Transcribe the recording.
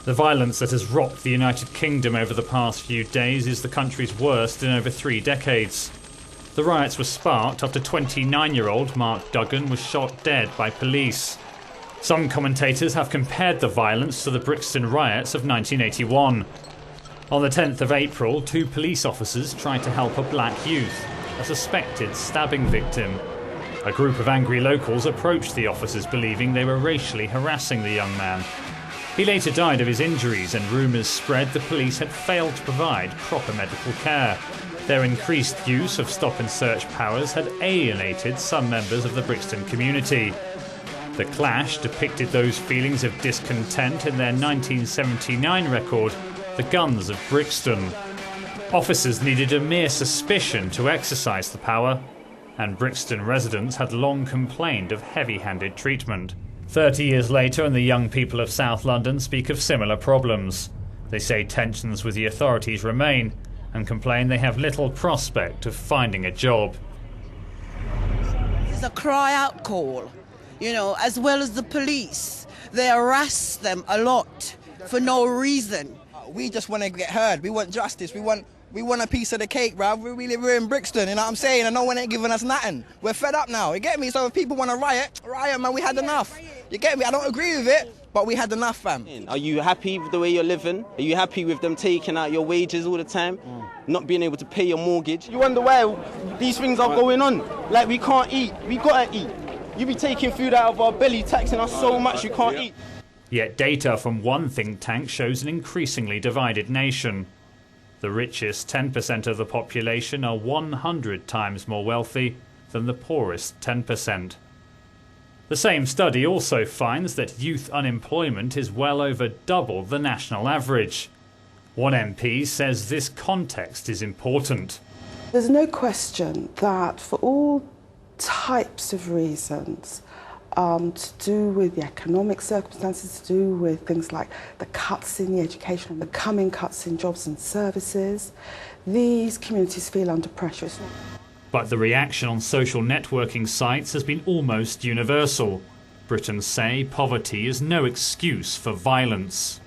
The violence that has rocked the United Kingdom over the past few days is the country's worst in over 3 decades. The riots were sparked after 29-year-old Mark Duggan was shot dead by police. Some commentators have compared the violence to the Brixton riots of 1981. On the 10th of April, 2 police officers tried to help a black youth, a suspected stabbing victim. A group of angry locals approached the officers believing they were racially harassing the young man. He later died of his injuries, and rumours spread the police had failed to provide proper medical care. Their increased use of stop and search powers had alienated some members of the Brixton community. The Clash depicted those feelings of discontent in their 1979 record, The Guns of Brixton. Officers needed a mere suspicion to exercise the power, and Brixton residents had long complained of heavy-handed treatment. 30 years later, and the young people of South London speak of similar problems. They say tensions with the authorities remain and complain they have little prospect of finding a job. It's a cry-out call, as well as the police. They harass them a lot for no reason. We just want to get heard. We want justice. We want a piece of the cake, bruv. We're in Brixton, you know what I'm saying? And no one ain't giving us nothing. We're fed up now, you get me? So if people want to riot, man, we had enough. You get me? I don't agree with it, but we had enough, fam. Are you happy with the way you're living? Are you happy with them taking out your wages all the time? Not being able to pay your mortgage? You wonder why these things are going on. Like, we can't eat. We gotta eat. You be taking food out of our belly, taxing us so much you can't eat. Yet data from one think tank shows an increasingly divided nation. The richest 10% of the population are 100 times more wealthy than the poorest 10%. The same study also finds that youth unemployment is well over double the national average. One MP says this context is important. There's no question that for all types of reasons, to do with the economic circumstances, to do with things like the cuts in the education, the coming cuts in jobs and services, these communities feel under pressure. But the reaction on social networking sites has been almost universal. Britons say poverty is no excuse for violence.